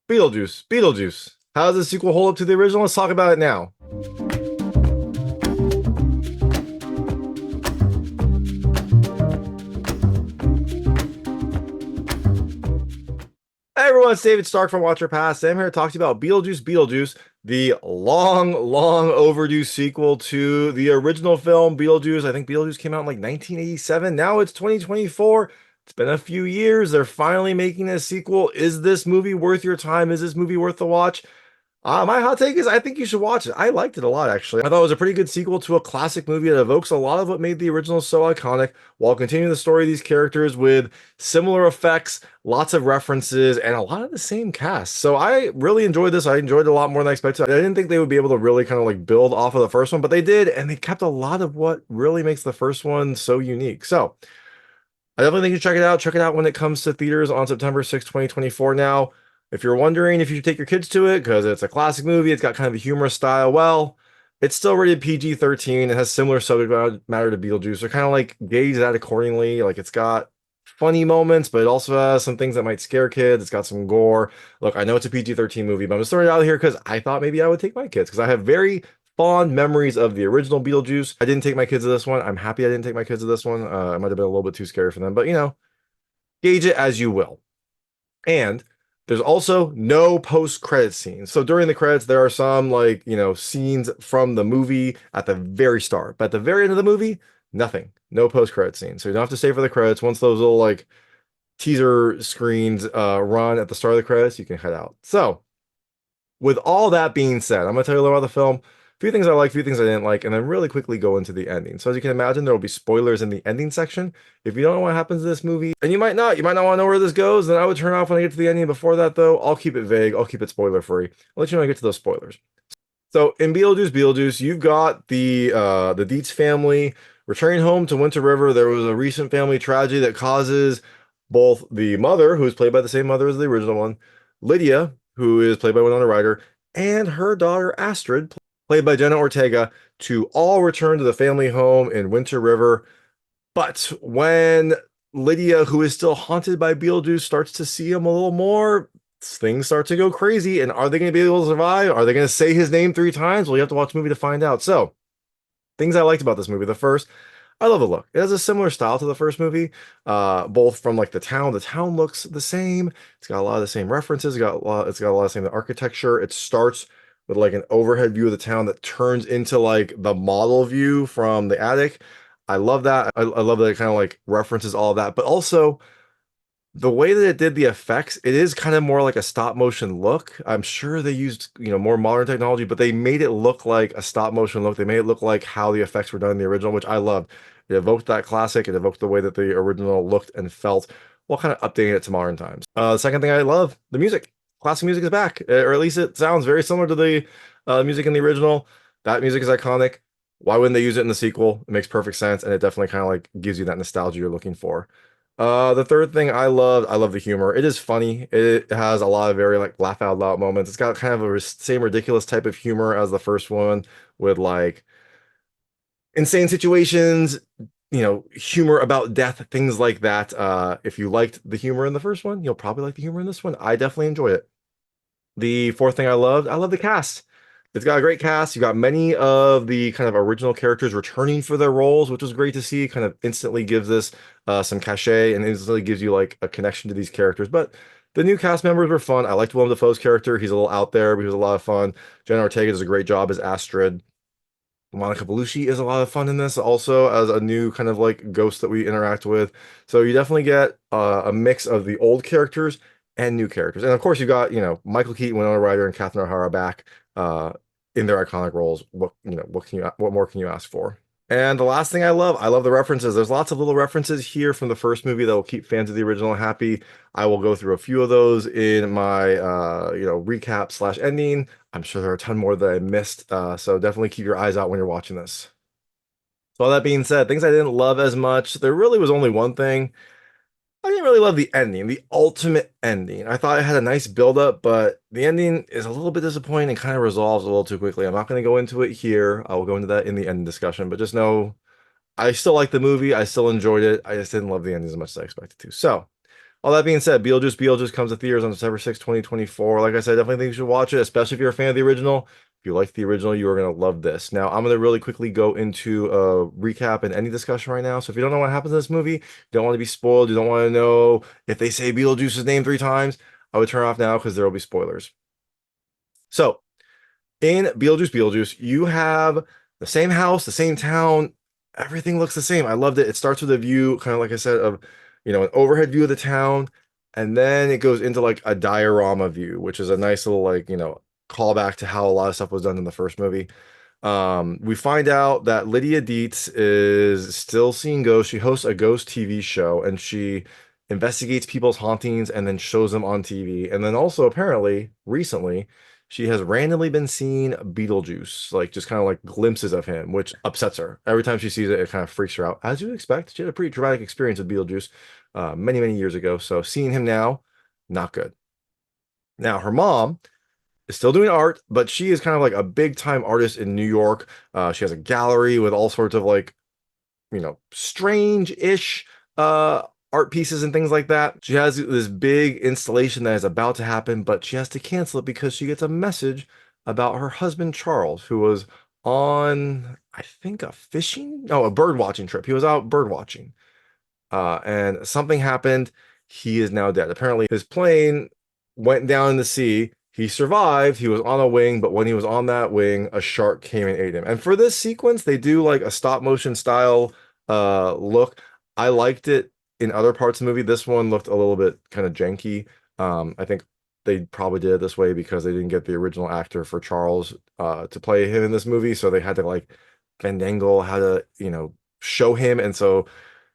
Beetlejuice. How does the sequel hold up to the original? Let's talk about it now. Hey everyone, it's David Stark from Watcher Pass. I'm here to talk to you about Beetlejuice, the long overdue sequel to the original film Beetlejuice. I think Beetlejuice came out in like 1987. Now it's 2024. It's been a few years. They're finally making a sequel. Is this movie worth your time? Is this movie worth the watch? My hot take is I think you should watch it. I liked it a lot, actually. I thought it was a pretty good sequel to a classic movie that evokes a lot of what made the original so iconic while continuing the story of these characters with similar effects, lots of references, and a lot of the same cast. So I really enjoyed this. I enjoyed it a lot more than I expected. I didn't think they would be able to really kind of like build off of the first one, but they did, and they kept a lot of what really makes the first one so unique. So I definitely think you should check it out. Check it out when it comes to theaters on September 6th, 2024 now. If you're wondering if you should take your kids to it because it's a classic movie, it's got kind of a humorous style, well, it's still rated PG-13. It has similar subject matter to Beetlejuice. They're kind of like gauged that accordingly. Like it's got funny moments, but it also has some things that might scare kids. It's got some gore. Look, I know it's a PG-13 movie, but I'm just throwing it out here because I thought maybe I would take my kids because I have very fond memories of the original Beetlejuice. I didn't take my kids to this one. I'm happy I didn't take my kids to this one. I might have been a little bit too scary for them, but gauge it as you will. And there's also no post-credit scenes. So during the credits, there are some scenes from the movie at the very start. But at the very end of the movie, nothing. No post-credit scenes. So you don't have to stay for the credits. Once those little teaser screens run at the start of the credits, you can head out. So with all that being said, I'm gonna tell you a little about the film. A few things I like, a few things I didn't like, and then really quickly go into the ending. So as you can imagine, there will be spoilers in the ending section. If you don't know what happens in this movie, and you might not want to know where this goes, then I would turn off when I get to the ending. Before that, though, I'll keep it vague. I'll keep it spoiler free. I'll let you know when I get to those spoilers. So in Beetlejuice, you've got the Deetz family returning home to Winter River. There was a recent family tragedy that causes both the mother, who is played by the same mother as the original one, Lydia, who is played by Winona Ryder, and her daughter Astrid, played by Jenna Ortega, to all return to the family home in Winter River. But when Lydia, who is still haunted by Beetlejuice, starts to see him a little more, things start to go crazy. And are they going to be able to survive? Are they going to say his name 3 times? Well, you have to watch the movie to find out. So, things I liked about this movie. The first, I love the look. It has a similar style to the first movie, both from like the town. The town looks the same. It's got a lot of the same references. It's got a lot of the same architecture. It starts with like an overhead view of the town that turns into like the model view from the attic. I love that. I love that it kind of like references all of that, but also the way that it did the effects, it is kind of more like a stop motion look. I'm sure they used, more modern technology, but they made it look like a stop motion look. They made it look like how the effects were done in the original, which I loved. It evoked that classic. It evoked the way that the original looked and felt while kind of updating it to modern times. The second thing I love, the music. Classic music is back, or at least it sounds very similar to the music in the original. That music is iconic. Why wouldn't they use it in the sequel? It makes perfect sense, and it definitely kind of like gives you that nostalgia you're looking for. The third thing I love the humor. It is funny. It has a lot of very like laugh out loud moments. It's got kind of a same ridiculous type of humor as the first one with like insane situations, humor about death, things like that. If you liked the humor in the first one, you'll probably like the humor in this one. I definitely enjoy it. The fourth thing I love the cast. It's got a great cast. You got many of the kind of original characters returning for their roles, which was great to see. Kind of instantly gives this some cachet and instantly gives you like a connection to these characters. But the new cast members were fun. I liked Willem Dafoe's character. He's a little out there, but he was a lot of fun. Jenna Ortega does a great job as Astrid. Monica Bellucci is a lot of fun in this also as a new kind of like ghost that we interact with. So you definitely get a mix of the old characters and new characters. And of course, you got, Michael Keaton, Winona Ryder, and Catherine O'Hara back in their iconic roles. What more can you ask for? And the last thing I love the references. There's lots of little references here from the first movie that will keep fans of the original happy. I will go through a few of those in my recap slash ending. I'm sure there are a ton more that I missed. So definitely keep your eyes out when you're watching this. So all that being said, things I didn't love as much. There really was only one thing. I didn't really love the ending, the ultimate ending. I thought it had a nice build-up, but the ending is a little bit disappointing and kind of resolves a little too quickly. I'm not going to go into it here. I will go into that in the end discussion, but just know I still like the movie. I still enjoyed it. I just didn't love the ending as much as I expected to. So All that being said, Beetlejuice comes to theaters on December 6th, 2024. Like I said, I definitely think you should watch it, especially if you're a fan of the original. If you like the original, you are going to love this. Now, I'm going to really quickly go into a recap and any discussion right now. So if you don't know what happens in this movie, you don't want to be spoiled, you don't want to know if they say Beetlejuice's name 3 times, I would turn off now because there will be spoilers. So, in Beetlejuice, you have the same house, the same town. Everything looks the same. I loved it. It starts with a view, kind of like I said, of, an overhead view of the town. And then it goes into like a diorama view, which is a nice little, like, callback to how a lot of stuff was done in the first movie. We find out that Lydia Deetz is still seeing ghosts. She hosts a ghost TV show and she investigates people's hauntings and then shows them on TV. And then also, apparently, recently, she has randomly been seeing Beetlejuice, like just kind of like glimpses of him, which upsets her. Every time she sees it, it kind of freaks her out, as you expect. She had a pretty dramatic experience with Beetlejuice many, many years ago. So seeing him now, not good. Now, her mom is still doing art, but she is kind of like a big time artist in New York. She has a gallery with all sorts of like, strange-ish art pieces and things like that. She has this big installation that is about to happen, but she has to cancel it because she gets a message about her husband Charles, who was on, I think, a bird watching trip. He was out bird watching. And something happened. He is now dead. Apparently, his plane went down in the sea. He survived. He was on a wing, but when he was on that wing, a shark came and ate him. And for this sequence, they do like a stop motion style look. I liked it in other parts of the movie. This one looked a little bit kind of janky. I think they probably did it this way because they didn't get the original actor for Charles to play him in this movie, so they had to like fandangle how to, show him. And so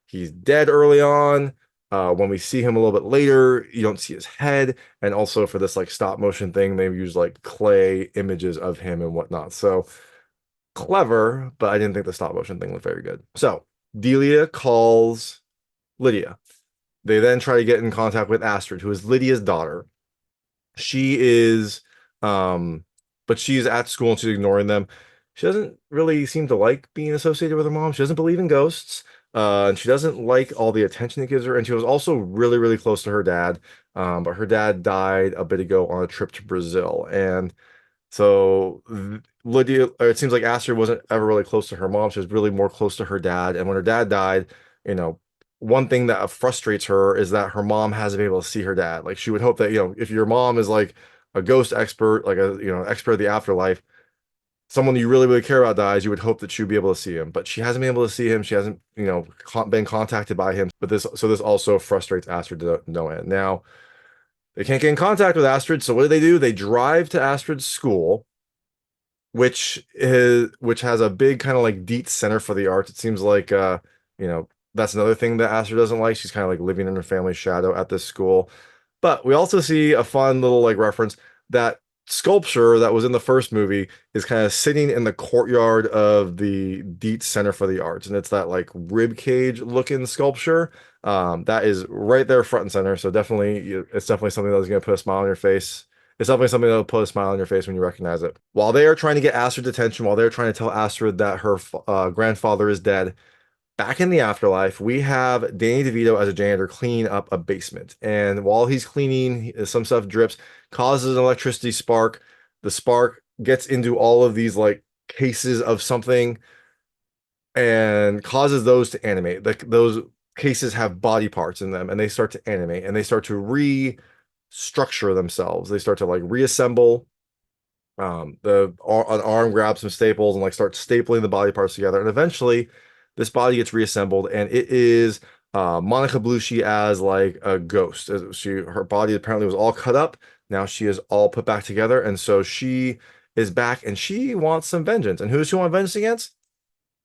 he's dead early on. When we see him a little bit later, you don't see his head. And also for this like stop motion thing, they've used like clay images of him and whatnot. So clever, but I didn't think the stop motion thing looked very good. So Delia calls Lydia. They then try to get in contact with Astrid, who is Lydia's daughter. She is, but she's at school and she's ignoring them. She doesn't really seem to like being associated with her mom. She doesn't believe in ghosts. And she doesn't like all the attention it gives her. And she was also really, really close to her dad. But her dad died a bit ago on a trip to Brazil. And so Lydia, it seems like Astrid wasn't ever really close to her mom. She was really more close to her dad. And when her dad died, one thing that frustrates her is that her mom hasn't been able to see her dad. Like she would hope that, if your mom is like a ghost expert, like a, expert of the afterlife, someone you really, really care about dies, you would hope that she would be able to see him, but she hasn't been able to see him. She hasn't, been contacted by him. But this also frustrates Astrid to no end. Now, they can't get in contact with Astrid, so what do? They drive to Astrid's school, which has a big kind of like Deetz Center for the Arts. It seems like, that's another thing that Astrid doesn't like. She's kind of like living in her family's shadow at this school. But we also see a fun little like reference that sculpture that was in the first movie is kind of sitting in the courtyard of the Deetz Center for the Arts, and it's that like rib cage looking sculpture that is right there front and center. So definitely, it's definitely something that's going to put a smile on your face. It's definitely something that'll put a smile on your face when you recognize it. While they are trying to get Astrid's attention, while they're trying to tell Astrid that her grandfather is dead, back in the afterlife, we have Danny DeVito as a janitor cleaning up a basement. And while he's cleaning, some stuff drips, causes an electricity spark. The spark gets into all of these like cases of something and causes those to animate. Like those cases have body parts in them and they start to animate and they start to restructure themselves. They start to like reassemble. An arm grabs some staples and like starts stapling the body parts together. And eventually this body gets reassembled, and it is Monica Bellucci as like a ghost. Her body apparently was all cut up. Now she is all put back together, and so she is back, and she wants some vengeance. And who does she want vengeance against?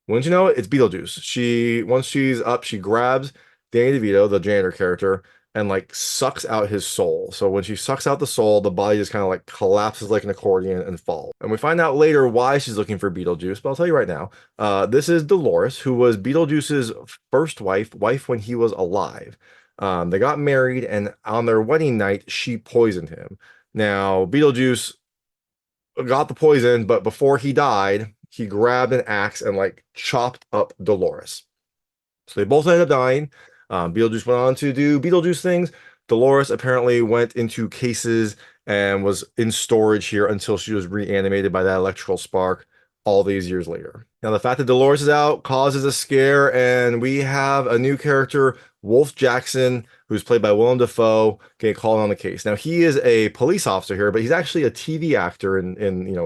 Wouldn't you know it? It's Beetlejuice. Once she's up, she grabs Danny DeVito, the janitor character, and like sucks out his soul. So when she sucks out the soul, the body just kind of like collapses like an accordion and falls. And we find out later why she's looking for Beetlejuice, but I'll tell you right now. This is Dolores, who was Beetlejuice's first wife when he was alive. They got married, and on their wedding night, she poisoned him. Now, Beetlejuice got the poison, but before he died, he grabbed an axe and like chopped up Dolores. So they both ended up dying. Beetlejuice went on to do Beetlejuice things, Dolores apparently went into cases and was in storage here until she was reanimated by that electrical spark all these years later. Now, the fact that Dolores is out causes a scare, and we have a new character, Wolf Jackson, who's played by Willem Dafoe, getting called on the case. Now, he is a police officer here, but he's actually a TV actor in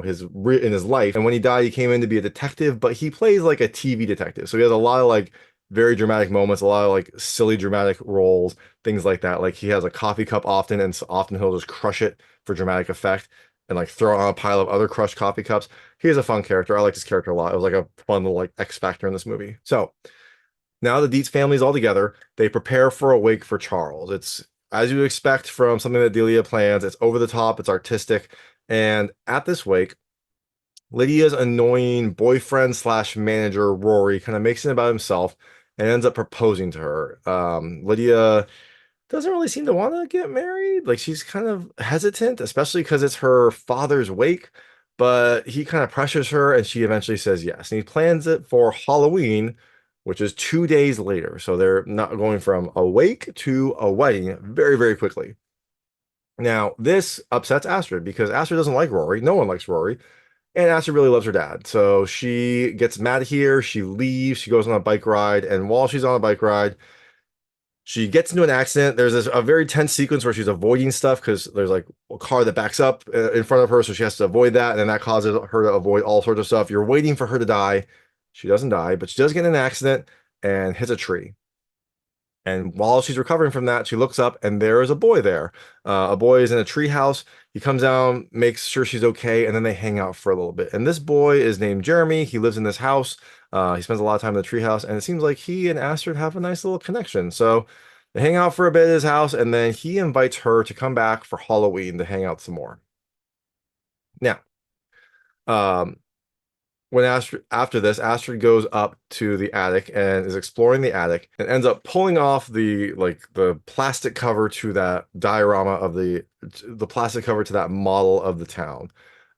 his life. And when he died, he came in to be a detective, but he plays like a TV detective. So he has a lot of like very dramatic moments, a lot of like silly dramatic roles, things like that. Like he has a coffee cup often, and so often he'll just crush it for dramatic effect and like throw it on a pile of other crushed coffee cups. He is a fun character. I like this character a lot. It was like a fun little like X factor in this movie. So now the Deetz family's all together. They prepare for a wake for Charles. It's as you expect from something that Delia plans. It's over the top, it's artistic. And at this wake, Lydia's annoying boyfriend slash manager, Rory, kind of makes it about himself and ends up proposing to her. Lydia doesn't really seem to want to get married. Like she's kind of hesitant, especially because it's her father's wake. But he kind of pressures her and she eventually says yes. And he plans it for Halloween, which is 2 days later. So they're not going from a wake to a wedding very, very quickly. Now, this upsets Astrid because Astrid doesn't like Rory. No one likes Rory. And Astrid really loves her dad. So she gets mad here. She leaves. She goes on a bike ride. And while she's on a bike ride, she gets into an accident. There's a very tense sequence where she's avoiding stuff because there's like a car that backs up in front of her. So she has to avoid that. And then that causes her to avoid all sorts of stuff. You're waiting for her to die. She doesn't die, but she does get in an accident and hits a tree. And while she's recovering from that, she looks up and there is a boy there. A boy is in a tree house. He comes down, makes sure she's okay, and then they hang out for a little bit. And this boy is named Jeremy. He lives in this house. He spends a lot of time in the tree house, and it seems like he and Astrid have a nice little connection. So they hang out for a bit at his house, and then he invites her to come back for Halloween to hang out some more. Now, um, when after this, Astrid goes up to the attic and is exploring the attic and ends up pulling off the plastic cover to that diorama of the plastic cover to that model of the town.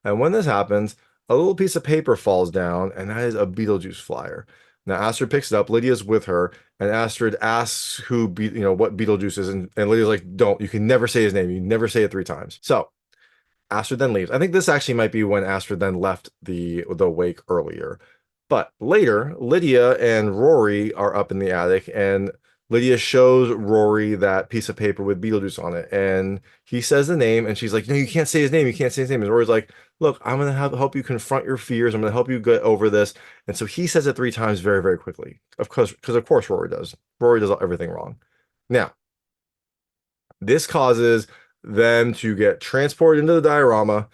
And when this happens, a little piece of paper falls down, and that is a Beetlejuice flyer. Now Astrid picks it up, Lydia's with her, and Astrid asks what Beetlejuice is, and Lydia's like, don't, you can never say his name, you never say it 3 times. So Astrid then leaves. I think this actually might be when Astrid then left the wake earlier. But later, Lydia and Rory are up in the attic, and Lydia shows Rory that piece of paper with Beetlejuice on it. And he says the name, and she's like, no, you can't say his name. You can't say his name. And Rory's like, look, I'm going to help you confront your fears. I'm going to help you get over this. And so he says it 3 times very, very quickly. Of course, because of course Rory does. Rory does everything wrong. Now, this causes them to get transported into the diorama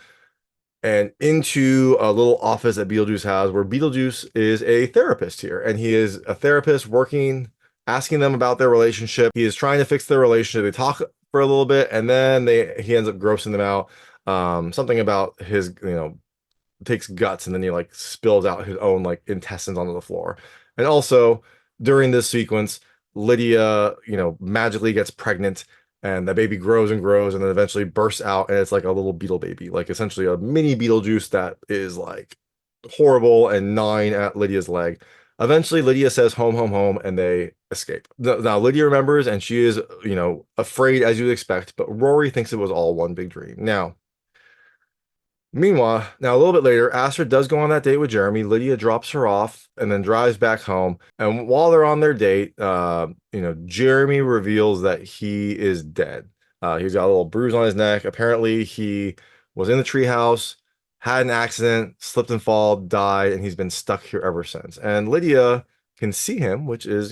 and into a little office that Beetlejuice has, where Beetlejuice is a therapist here. And he is a therapist working, asking them about their relationship. He is trying to fix their relationship. They talk for a little bit, and then he ends up grossing them out. Something about his, takes guts, and then he like spills out his own like intestines onto the floor. And also during this sequence, Lydia, magically gets pregnant, and the baby grows and grows and then eventually bursts out, and it's like a little beetle baby, like essentially a mini Beetlejuice that is like horrible and gnawing at Lydia's leg. Eventually Lydia says home, home, home, and they escape. Now Lydia remembers, and she is, afraid as you'd expect, but Rory thinks it was all one big dream. Meanwhile, now a little bit later, Astrid does go on that date with Jeremy. Lydia drops her off and then drives back home. And while they're on their date, Jeremy reveals that he is dead. He's got a little bruise on his neck. Apparently, he was in the treehouse, had an accident, slipped and fall, died, and he's been stuck here ever since. And Lydia can see him, which is,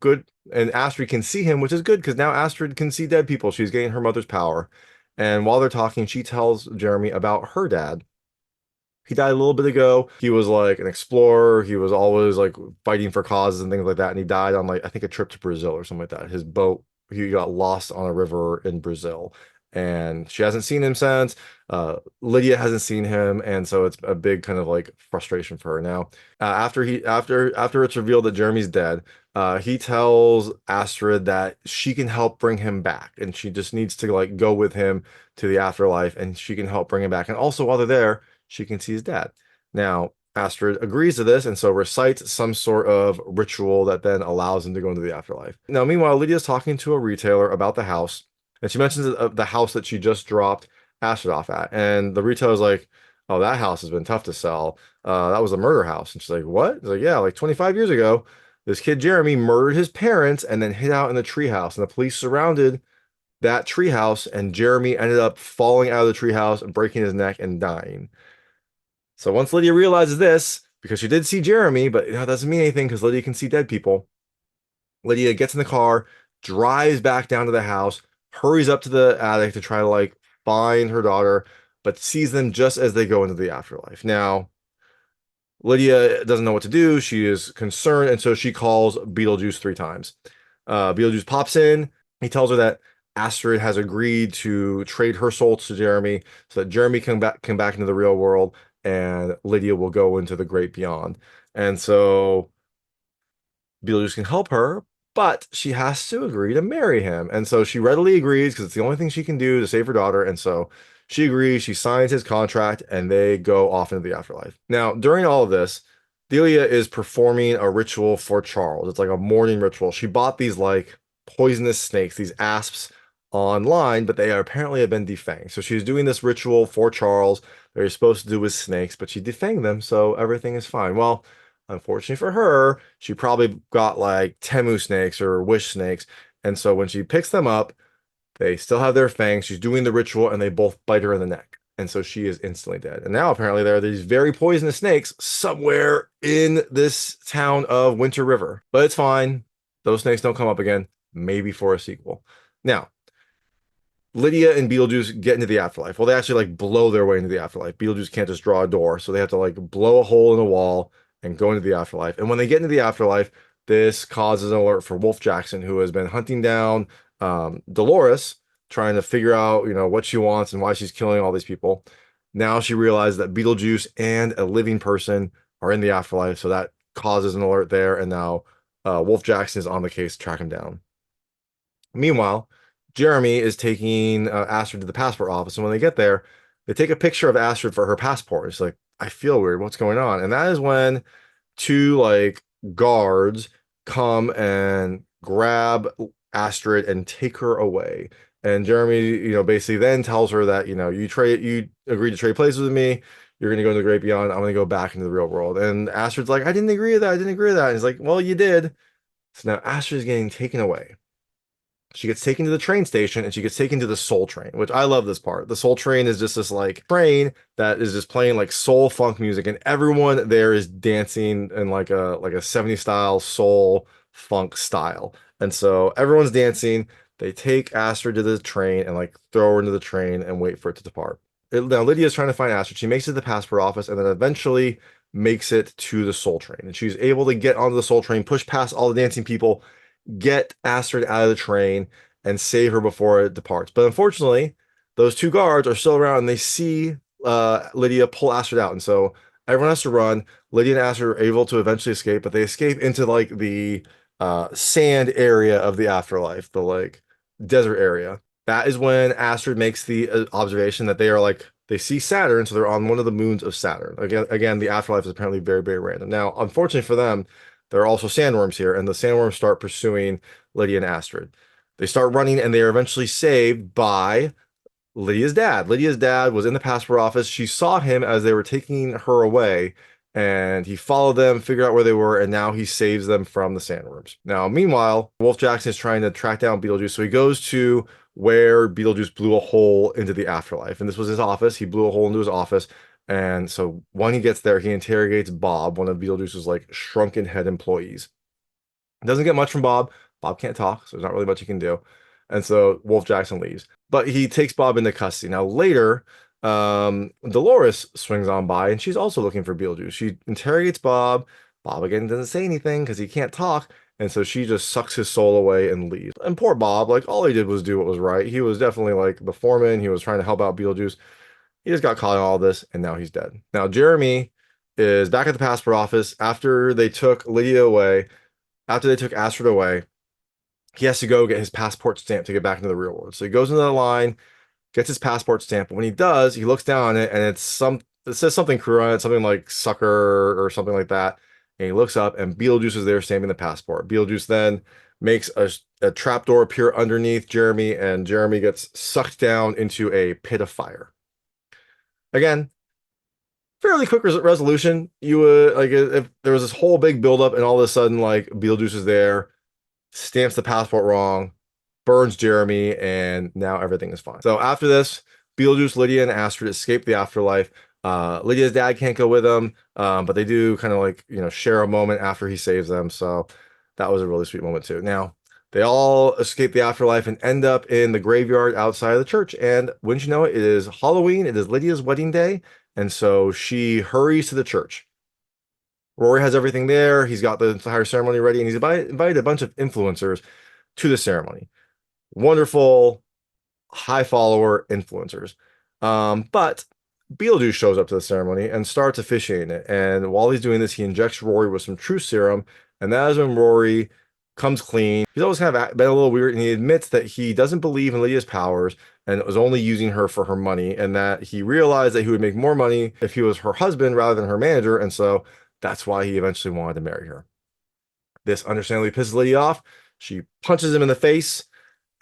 good. And Astrid can see him, which is good because now Astrid can see dead people. She's getting her mother's power. And while they're talking, she tells Jeremy about her dad. He died a little bit ago. He was like an explorer. He was always like fighting for causes and things like that. And he died on like, I think, a trip to Brazil or something like that. His boat, he got lost on a river in Brazil. And she hasn't seen him since. Lydia hasn't seen him, and so it's a big kind of like frustration for her now. After it's revealed that Jeremy's dead, he tells Astrid that she can help bring him back, and she just needs to like go with him to the afterlife, and she can help bring him back. And also while they're there, she can see his dad. Now, Astrid agrees to this, and so recites some sort of ritual that then allows him to go into the afterlife. Now, meanwhile, Lydia's talking to a retailer about the house. And she mentions the house that she just dropped Astrid off at. And the retailer's like, oh, that house has been tough to sell. That was a murder house. And she's like, what? He's like, yeah, like 25 years ago, this kid Jeremy murdered his parents and then hid out in the treehouse. And the police surrounded that treehouse, and Jeremy ended up falling out of the treehouse and breaking his neck and dying. So once Lydia realizes this, because she did see Jeremy, but that doesn't mean anything because Lydia can see dead people. Lydia gets in the car, drives back down to the house, hurries up to the attic to try to like find her daughter, but sees them just as they go into the afterlife. Now, Lydia doesn't know what to do. She is concerned, and so she calls Beetlejuice 3 times. Beetlejuice pops in. He tells her that Astrid has agreed to trade her soul to Jeremy so that Jeremy can come back into the real world, and Lydia will go into the great beyond. And so Beetlejuice can help her, but she has to agree to marry him. And so she readily agrees because it's the only thing she can do to save her daughter. And so she agrees, she signs his contract, and they go off into the afterlife. Now, during all of this, Delia is performing a ritual for Charles. It's like a morning ritual. She bought these like poisonous snakes, these asps online, but they apparently have been defanged. So she's doing this ritual for Charles that you're supposed to do with snakes, but she defanged them, so everything is fine. Well, unfortunately for her, she probably got like Temu snakes or wish snakes. And so when she picks them up, they still have their fangs. She's doing the ritual and they both bite her in the neck. And so she is instantly dead. And now apparently there are these very poisonous snakes somewhere in this town of Winter River. But it's fine. Those snakes don't come up again, maybe for a sequel. Now, Lydia and Beetlejuice get into the afterlife. Well, they actually like blow their way into the afterlife. Beetlejuice can't just draw a door, so they have to like blow a hole in the wall and go into the afterlife. And when they get into the afterlife, this causes an alert for Wolf Jackson, who has been hunting down Dolores, trying to figure out, what she wants and why she's killing all these people. Now she realizes that Beetlejuice and a living person are in the afterlife, so that causes an alert there. And now Wolf Jackson is on the case to track him down. Meanwhile, Jeremy is taking Astrid to the passport office, and when they get there, they take a picture of Astrid for her passport. It's like, I feel weird. What's going on? And that is when two like guards come and grab Astrid and take her away. And Jeremy, basically then tells her that, you agreed to trade places with me. You're going to go into the great beyond. I'm going to go back into the real world. And Astrid's like, I didn't agree with that. I didn't agree with that. And he's like, well, you did. So now Astrid's getting taken away. She gets taken to the train station and she gets taken to the Soul Train, which I love this part. The Soul Train is just this like train that is just playing like soul funk music, and everyone there is dancing in like a 70s style soul funk style. And so everyone's dancing. They take Astrid to the train and like throw her into the train and wait for it to depart. Now Lydia's trying to find Astrid. She makes it to the passport office and then eventually makes it to the Soul Train. And she's able to get onto the Soul Train, push past all the dancing people, get Astrid out of the train and save her before it departs. But unfortunately, those two guards are still around and they see Lydia pull Astrid out. And so everyone has to run. Lydia and Astrid are able to eventually escape, but they escape into like the sand area of the afterlife, the like desert area. That is when Astrid makes the observation that they are like, they see Saturn, so they're on one of the moons of Saturn. Again, the afterlife is apparently very, very random. Now, unfortunately for them, there are also sandworms here, and the sandworms start pursuing Lydia and Astrid. They start running, and they are eventually saved by Lydia's dad. Lydia's dad was in the passport office. She saw him as they were taking her away, and he followed them, figured out where they were, and now he saves them from the sandworms. Now, meanwhile, Wolf Jackson is trying to track down Beetlejuice, so he goes to where Beetlejuice blew a hole into the afterlife. And this was his office. He blew a hole into his office. And so when he gets there, he interrogates Bob, one of Beetlejuice's like shrunken head employees. Doesn't get much from Bob. Bob can't talk, so there's not really much he can do. And so Wolf Jackson leaves. But he takes Bob into custody. Now later, Dolores swings on by and she's also looking for Beetlejuice. She interrogates Bob. Bob again doesn't say anything because he can't talk. And so she just sucks his soul away and leaves. And poor Bob, like all he did was do what was right. He was definitely like the foreman. He was trying to help out Beetlejuice. He just got caught in all this and now he's dead. Now Jeremy is back at the passport office after they took Lydia away, after they took Astrid away. He has to go get his passport stamp to get back into the real world. So he goes into the line, gets his passport stamp. But when he does, he looks down on it and it says something cruel on it, something like sucker or something like that. And he looks up and Beetlejuice is there stamping the passport. Beetlejuice then makes a trapdoor appear underneath Jeremy, and Jeremy gets sucked down into a pit of fire. Again, fairly quick resolution. You would like if there was this whole big buildup, and all of a sudden, like Beetlejuice is there, stamps the passport wrong, burns Jeremy, and now everything is fine. So after this, Beetlejuice, Lydia, and Astrid escape the afterlife. Lydia's dad can't go with them, but they do kind of like, share a moment after he saves them. So that was a really sweet moment too. Now, they all escape the afterlife and end up in the graveyard outside of the church. And wouldn't you know it, it is Halloween. It is Lydia's wedding day. And so she hurries to the church. Rory has everything there. He's got the entire ceremony ready, and he's invited a bunch of influencers to the ceremony. Wonderful, high follower influencers. But Beetlejuice shows up to the ceremony and starts officiating it. And while he's doing this, he injects Rory with some truth serum. And that is when Rory comes clean. He's always kind of been a little weird, and he admits that he doesn't believe in Lydia's powers and was only using her for her money, and that he realized that he would make more money if he was her husband rather than her manager. And so that's why he eventually wanted to marry her. This understandably pisses Lydia off. She punches him in the face.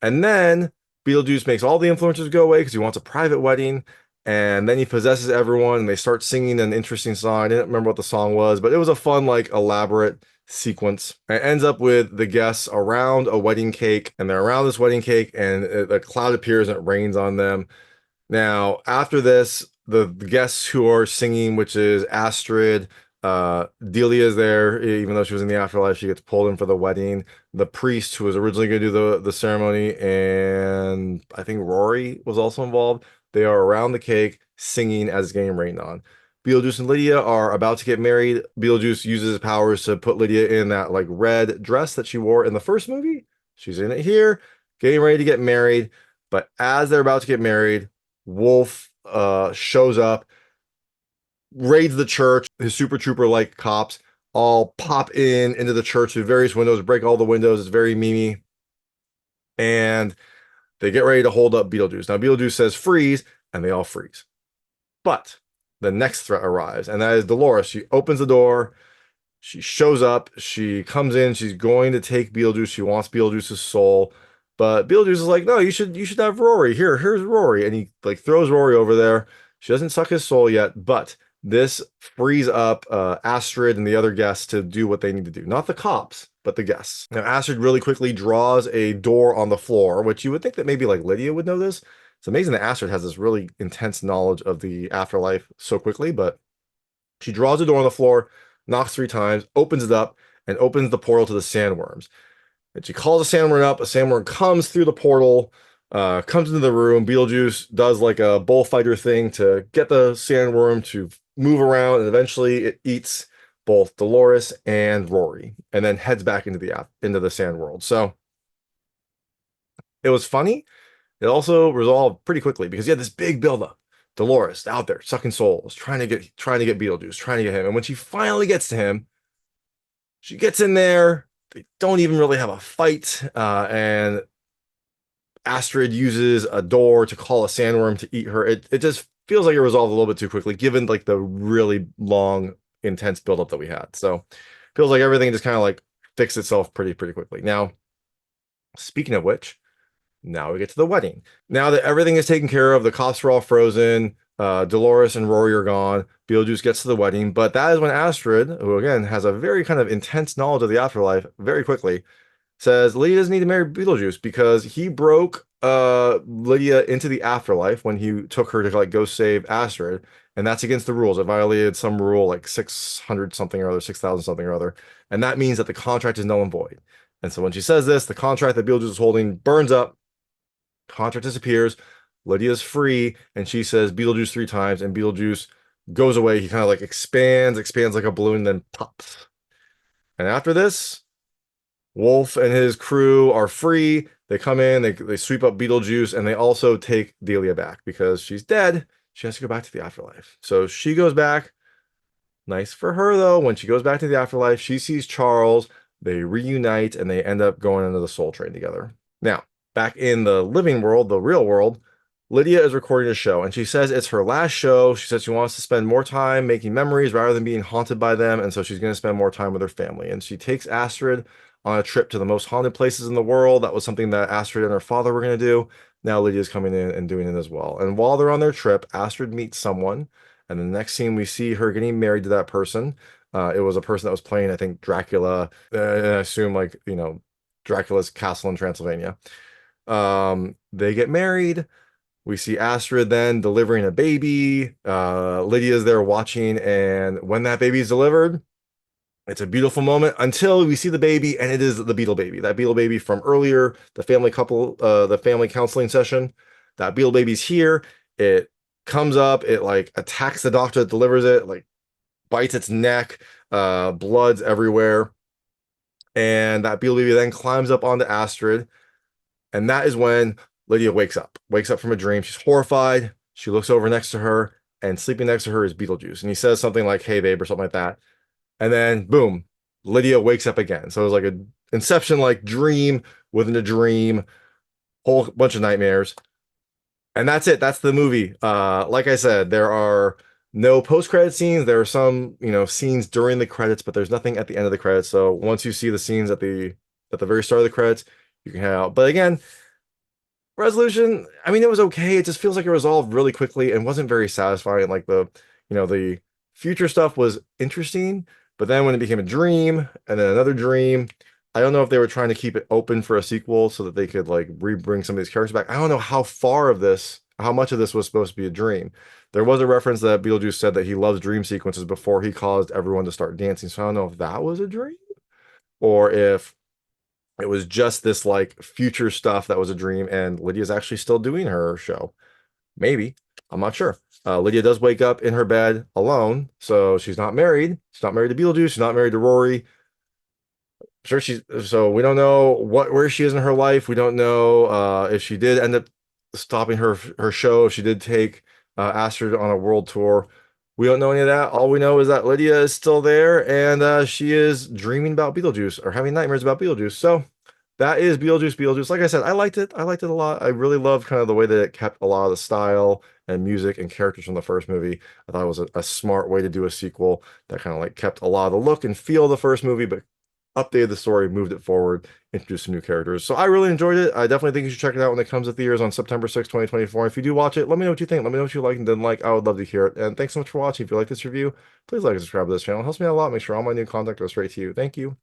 And then Beetlejuice makes all the influencers go away because he wants a private wedding. And then he possesses everyone, and they start singing an interesting song. I didn't remember what the song was, but it was a fun, like, elaborate sequence. And it ends up with the guests around a wedding cake, and they're around this wedding cake, and a cloud appears and it rains on them. Now, after this, the guests who are singing, which is Astrid, Delia is there, even though she was in the afterlife. She gets pulled in for the wedding. The priest who was originally going to do the ceremony, and I think Rory was also involved. They are around the cake singing as it's getting rained on. Beetlejuice and Lydia are about to get married. Beetlejuice uses his powers to put Lydia in that like red dress that she wore in the first movie. She's in it here, getting ready to get married. But as they're about to get married, Wolf shows up, raids the church. His super trooper like cops all pop into the church through various windows, break all the windows. It's very memey. And they get ready to hold up Beetlejuice. Now, Beetlejuice says freeze, and they all freeze. But the next threat arrives, and that is Dolores. She opens the door. She shows up. She comes in. She's going to take Beetlejuice. She wants Beetlejuice's soul. But Beetlejuice is like, no, you should have Rory. Here's Rory. And he like throws Rory over there. She doesn't suck his soul yet, but this frees up Astrid and the other guests to do what they need to do. Not the cops, but the guests. Now, Astrid really quickly draws a door on the floor, which you would think that maybe like Lydia would know this. It's amazing that Astrid has this really intense knowledge of the afterlife so quickly, but she draws a door on the floor, knocks 3 times, opens it up, and opens the portal to the sandworms. And she calls a sandworm up. A sandworm comes through the portal, comes into the room. Beetlejuice does like a bullfighter thing to get the sandworm to move around, and eventually it eats both Dolores and Rory, and then heads back into the sand world. So it was funny. It also resolved pretty quickly because you had this big buildup. Dolores out there sucking souls, trying to get Beetlejuice, trying to get him. And when she finally gets to him, she gets in there. They don't even really have a fight, and Astrid uses a door to call a sandworm to eat her. It just feels like it resolved a little bit too quickly, given like the really long, intense buildup that we had. So feels like everything just kind of like fixed itself pretty quickly. Now, speaking of which, now we get to the wedding. Now that everything is taken care of, the cops are all frozen. Dolores and Rory are gone. Beetlejuice gets to the wedding, but that is when Astrid, who again has a very kind of intense knowledge of the afterlife, very quickly says Lydia doesn't need to marry Beetlejuice because he broke Lydia into the afterlife when he took her to like go save Astrid, and that's against the rules. It violated some rule like 600 something or other, 6,000 something or other, and that means that the contract is null and void. And so when she says this, the contract that Beetlejuice is holding burns up, contract disappears, Lydia's free, and she says Beetlejuice 3 times, and Beetlejuice goes away. He kind of like expands like a balloon, then pops. And after this, Wolf and his crew are free. They come in, they sweep up Beetlejuice, and they also take Delia back because she's dead. She has to go back to the afterlife. So she goes back. Nice for her, though. When she goes back to the afterlife, she sees Charles. They reunite, and they end up going into the Soul Train together. Now, back in the living world, the real world, Lydia is recording a show, and she says it's her last show. She says she wants to spend more time making memories rather than being haunted by them, and so she's going to spend more time with her family. And she takes Astrid on a trip to the most haunted places in the world. That was something that Astrid and her father were going to do. Now Lydia's coming in and doing it as well. And while they're on their trip, Astrid meets someone. And the next scene, we see her getting married to that person. It was a person that was playing, I think, Dracula. And I assume, like, Dracula's castle in Transylvania. They get married. We see Astrid then delivering a baby. Lydia's there watching, and when that baby is delivered, it's a beautiful moment until we see the baby, and it is the Beetle baby. That Beetle baby from earlier, the family counseling session. That Beetle baby's here. It comes up, it like attacks the doctor that delivers it, like bites its neck, blood's everywhere. And that Beetle baby then climbs up onto Astrid. And that is when Lydia wakes up from a dream. She's horrified. She looks over next to her, and sleeping next to her is Beetlejuice. And he says something like, "Hey, babe," or something like that. And then, boom, Lydia wakes up again. So it was like a Inception like dream within a dream, whole bunch of nightmares. And that's it. That's the movie. Like I said, there are no post-credit scenes. There are some, scenes during the credits, but there's nothing at the end of the credits. So once you see the scenes at the very start of the credits, you can head out. But again, resolution, I mean, it was okay. It just feels like it resolved really quickly and wasn't very satisfying. Like the future stuff was interesting, but then when it became a dream and then another dream, I don't know if they were trying to keep it open for a sequel so that they could like re-bring some of these characters back. I don't know how much of this was supposed to be a dream. There was a reference that Beetlejuice said that he loves dream sequences before he caused everyone to start dancing. So I don't know if that was a dream or if it was just this like future stuff that was a dream and Lydia's actually still doing her show. Maybe. I'm not sure. Lydia does wake up in her bed alone, so she's not married. She's not married to Beetlejuice. She's not married to Rory. Sure, so we don't know where she is in her life. We don't know if she did end up stopping her show. If she did take Astrid on a world tour. We don't know any of that. All we know is that Lydia is still there and she is dreaming about Beetlejuice or having nightmares about Beetlejuice. So that is Beetlejuice. Like I said, I liked it. I liked it a lot. I really loved kind of the way that it kept a lot of the style and music and characters from the first movie. I thought it was a smart way to do a sequel that kind of like kept a lot of the look and feel of the first movie, but updated the story, moved it forward, introduced some new characters. So I really enjoyed it. I definitely think you should check it out when it comes to theaters on September 6th, 2024. If you do watch it, let me know what you think. Let me know what you like and didn't like. I would love to hear it. And thanks so much for watching. If you like this review, please like and subscribe to this channel. It helps me out a lot. Make sure all my new content goes straight to you. Thank you.